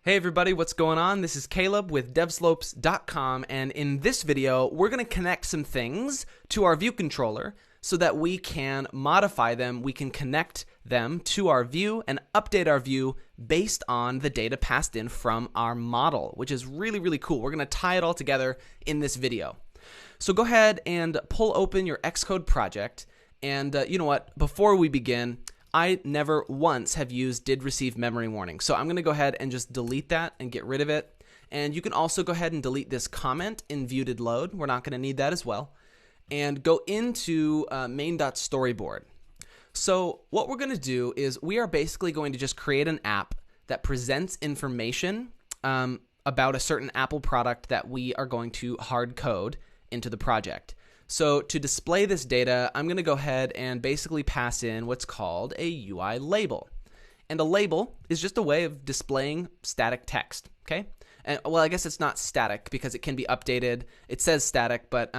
Hey everybody, what's going on? This is Caleb with devslopes.com, and in this video, we're going to connect some things to our view controller so that we can modify them, we can connect them to our view and update our view based on the data passed in from our model, which is really, really cool. We're going to tie it all together in this video. So go ahead and pull open your Xcode project, and you know what? Before we begin, I never once have used did receive memory warning. So I'm going to go ahead and just delete that and get rid of it. And you can also go ahead and delete this comment in view.did_load. We're not going to need that as well. And go into main.storyboard. So what we're going to do is we are basically going to just create an app that presents information about a certain Apple product that we are going to hard code into the project. So to display this data, I'm going to go ahead and basically pass in what's called a UI label. And a label is just a way of displaying static text, okay? And, well, I guess it's not static because it can be updated. It says static, but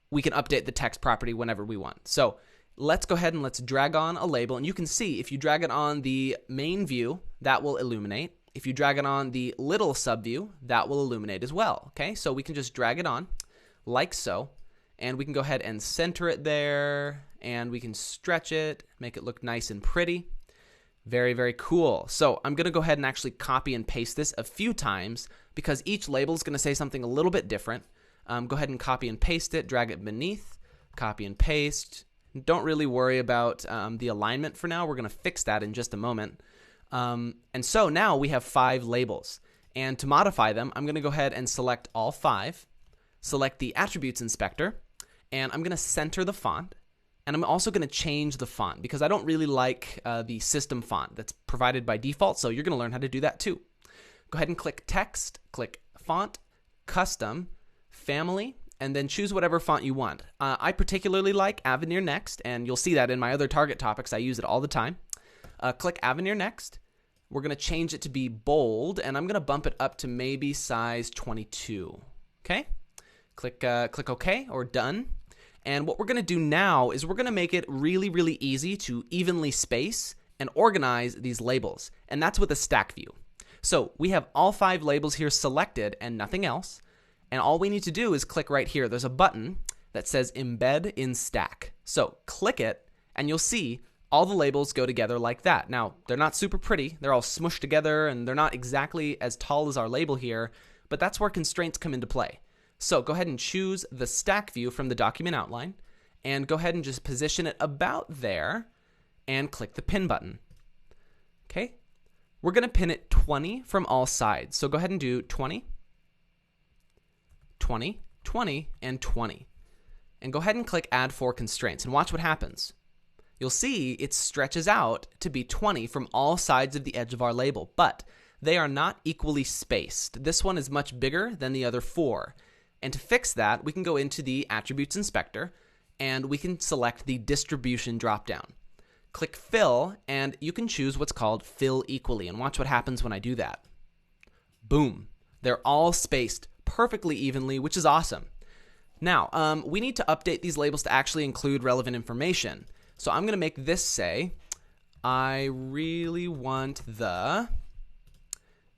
we can update the text property whenever we want. So let's go ahead and let's drag on a label. And you can see if you drag it on the main view, that will illuminate. If you drag it on the little subview, that will illuminate as well, okay? So we can just drag it on like so. And we can go ahead and center it there, and we can stretch it, make it look nice and pretty. Very, very cool. So I'm going to go ahead and actually copy and paste this a few times because each label is going to say something a little bit different. Go ahead and copy and paste it, drag it beneath, copy and paste. Don't really worry about the alignment for now. We're going to fix that in just a moment. And so now we have 5 labels. And to modify them, I'm going to go ahead and select all 5, select the attributes inspector, and I'm going to center the font, and I'm also going to change the font because I don't really like the system font that's provided by default, so you're going to learn how to do that too. Go ahead and click Text, click Font, Custom, Family, and then choose whatever font you want. I particularly like Avenir Next, and you'll see that in my other target topics. I use it all the time. Click Avenir Next. We're going to change it to be bold, and I'm going to bump it up to maybe size 22. Okay? Click OK or Done. And what we're going to do now is we're going to make it really, really easy to evenly space and organize these labels. And that's with a stack view. So we have all 5 labels here selected and nothing else. And all we need to do is click right here. There's a button that says Embed in Stack. So click it and you'll see all the labels go together like that. Now, they're not super pretty. They're all smushed together and they're not exactly as tall as our label here, but that's where constraints come into play. So go ahead and choose the stack view from the document outline and go ahead and just position it about there and click the pin button. Okay, we're going to pin it 20 from all sides. So go ahead and do 20, 20, 20, and 20. And go ahead and click Add 4 Constraints and watch what happens. You'll see it stretches out to be 20 from all sides of the edge of our label, but they are not equally spaced. This one is much bigger than the other 4. And to fix that, we can go into the Attributes Inspector, and we can select the Distribution dropdown. Click Fill, and you can choose what's called Fill Equally, and watch what happens when I do that. Boom. They're all spaced perfectly evenly, which is awesome. Now, we need to update these labels to actually include relevant information. So I'm going to make this say, I really want the...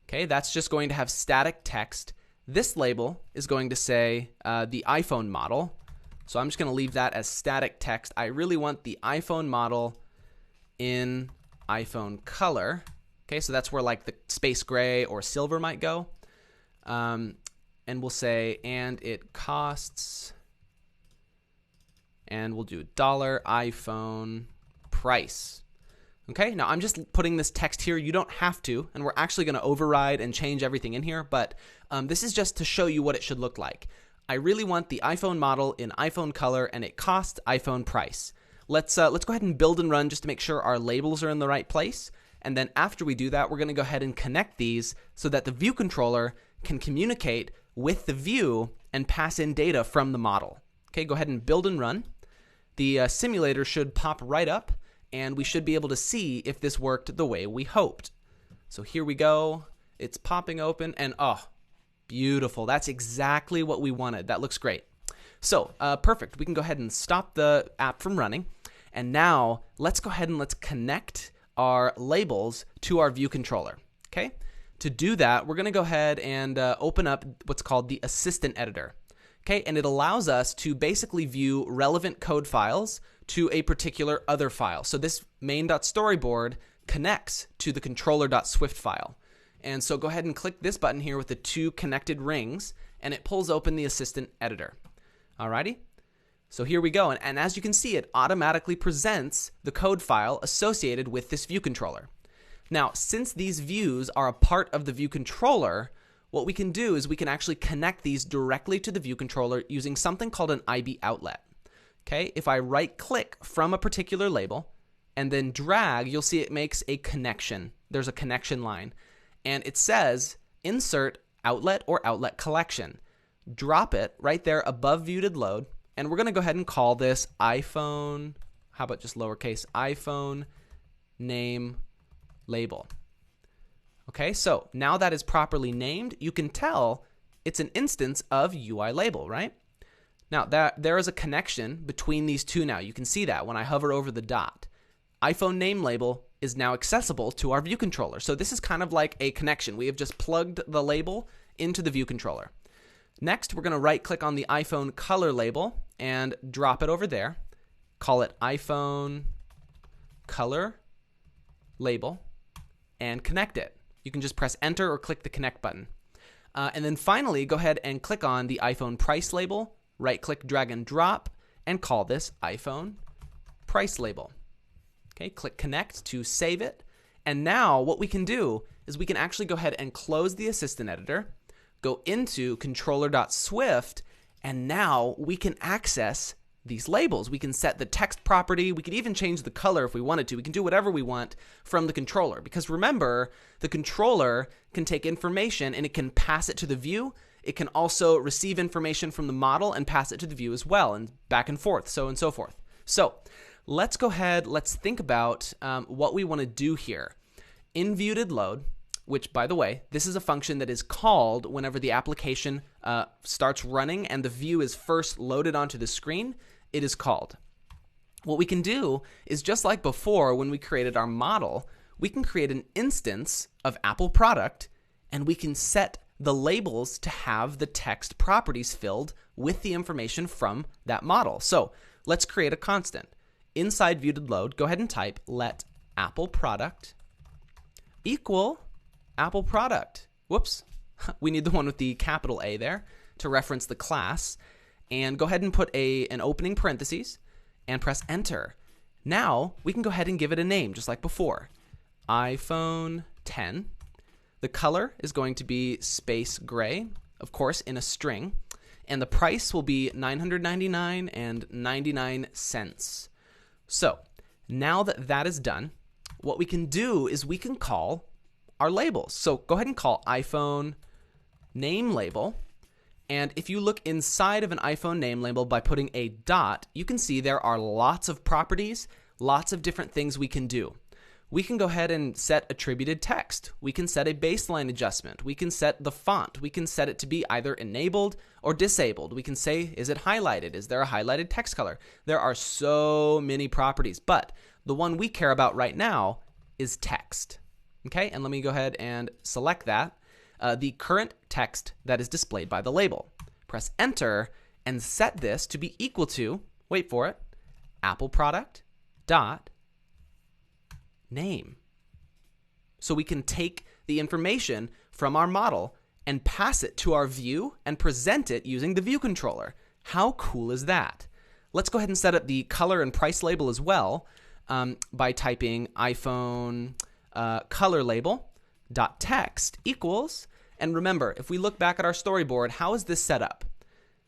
Okay, that's just going to have static text. This label is going to say the iPhone model. So I'm just going to leave that as static text. I really want the iPhone model in iPhone color. Okay, so that's where like the space gray or silver might go. And we'll say, and it costs, and we'll do $, iPhone, price. Okay, now I'm just putting this text here. You don't have to, and we're actually going to override and change everything in here, but this is just to show you what it should look like. I really want the iPhone model in iPhone color, and it costs iPhone price. Let's go ahead and build and run just to make sure our labels are in the right place, and then after we do that, we're going to go ahead and connect these so that the view controller can communicate with the view and pass in data from the model. Okay, go ahead and build and run. The simulator should pop right up, and we should be able to see if this worked the way we hoped. So here we go. It's popping open, and oh, beautiful. That's exactly what we wanted. That looks great. So perfect. We can go ahead and stop the app from running. And now let's go ahead and let's connect our labels to our view controller. Okay. To do that, we're going to go ahead and open up what's called the Assistant Editor. Okay, and it allows us to basically view relevant code files to a particular other file. So this main.storyboard connects to the controller.swift file. And so go ahead and click this button here with the two connected rings, and it pulls open the Assistant Editor. Alrighty? So here we go, and as you can see, it automatically presents the code file associated with this view controller. Now, since these views are a part of the view controller, what we can do is we can actually connect these directly to the view controller using something called an IB outlet. Okay, if I right-click from a particular label and then drag, you'll see it makes a connection. There's a connection line, and it says insert outlet or outlet collection. Drop it right there above viewed load, and we're going to go ahead and call this iPhone, how about just lowercase, iPhone name label. Okay, so now that is properly named, you can tell it's an instance of UI label, right? Now, there is a connection between these two now. You can see that when I hover over the dot. iPhone name label is now accessible to our view controller. So this is kind of like a connection. We have just plugged the label into the view controller. Next, we're going to right-click on the iPhone color label and drop it over there. Call it iPhone color label and connect it. You can just press enter or click the connect button. And then finally, go ahead and click on the iPhone price label, right-click, drag and drop, and call this iPhone price label. Okay, click connect to save it. And now what we can do is we can actually go ahead and close the Assistant Editor, go into controller.swift, and now we can access these labels. We can set the text property. We could even change the color if we wanted to. We can do whatever we want from the controller, because remember, the controller can take information and it can pass it to the view. It can also receive information from the model and pass it to the view as well, and back and forth, so and so forth. So let's go ahead, let's think about what we want to do here. In viewed load, which, by the way, this is a function that is called whenever the application starts running and the view is first loaded onto the screen, it is called. What we can do is, just like before when we created our model, we can create an instance of Apple product, and we can set the labels to have the text properties filled with the information from that model. So let's create a constant. Inside viewed load, go ahead and type let Apple product equal Apple product. Whoops. We need the one with the capital A there to reference the class. And go ahead and put an opening parentheses and press enter. Now we can go ahead and give it a name just like before. iPhone 10. The color is going to be space gray, of course, in a string. And the price will be $999.99. So now that that is done, what we can do is we can call our labels. So go ahead and call iPhone name label. And if you look inside of an iPhone name label by putting a dot, you can see there are lots of properties, lots of different things we can do. We can go ahead and set attributed text. We can set a baseline adjustment. We can set the font. We can set it to be either enabled or disabled. We can say, is it highlighted? Is there a highlighted text color? There are so many properties, but the one we care about right now is text. Okay, and let me go ahead and select that. The current text that is displayed by the label. Press enter and set this to be equal to, wait for it, Apple product dot name. So we can take the information from our model and pass it to our view and present it using the view controller. How cool is that? Let's go ahead and set up the color and price label as well by typing iPhone color label dot text equals, and remember, if we look back at our storyboard, how is this set up?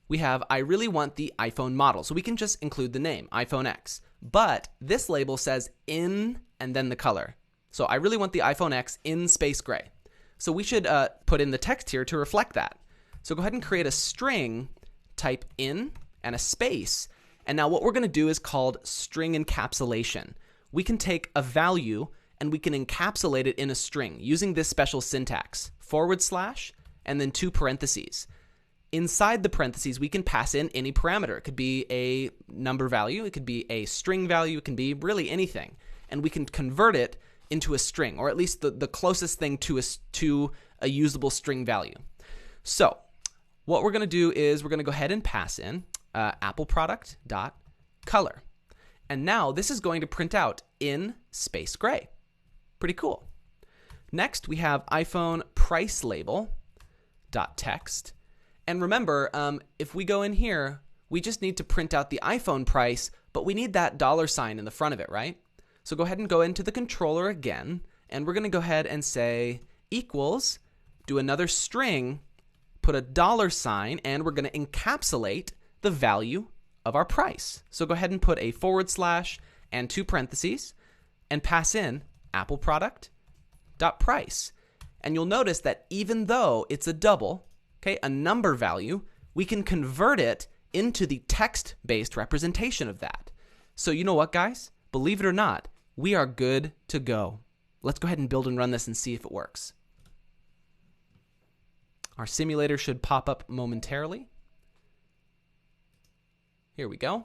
We have, I really want the iPhone model, so we can just include the name, iPhone X. But this label says in and then the color. So I really want the iPhone X in space gray. So we should put in the text here to reflect that. So go ahead and create a string, type in and a space. And now what we're going to do is called string encapsulation. We can take a value and we can encapsulate it in a string using this special syntax, / and then 2 parentheses. Inside the parentheses, we can pass in any parameter. It could be a number value, it could be a string value, it can be really anything. And we can convert it into a string, or at least the closest thing to a usable string value. So what we're going to do is we're going to go ahead and pass in Apple product dot color. And now this is going to print out in space gray. Pretty cool. Next, we have iPhone price label dot text. And remember, if we go in here, we just need to print out the iPhone price, but we need that $ in the front of it, right? So go ahead and go into the controller again, and we're going to go ahead and say equals, do another string, put a $, and we're going to encapsulate the value of our price. So go ahead and put a / and 2 parentheses and pass in Apple product dot price. And you'll notice that even though it's a double, okay, a number value, we can convert it into the text-based representation of that. So you know what, guys? Believe it or not, we are good to go. Let's go ahead and build and run this and see if it works. Our simulator should pop up momentarily. Here we go.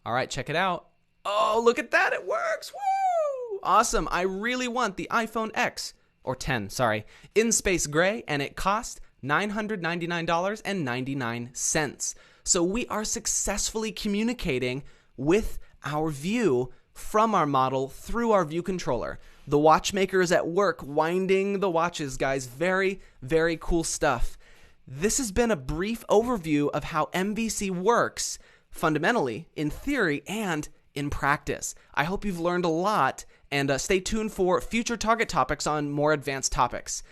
All right, check it out. Oh, look at that. It works. Woo! Awesome. I really want the iPhone X, or 10, sorry, in space gray, and it cost $999.99. So we are successfully communicating with our view from our model through our view controller. The watchmaker is at work winding the watches, guys. Very, very cool stuff. This has been a brief overview of how MVC works fundamentally, in theory, and in practice. I hope you've learned a lot, and stay tuned for future target topics on more advanced topics.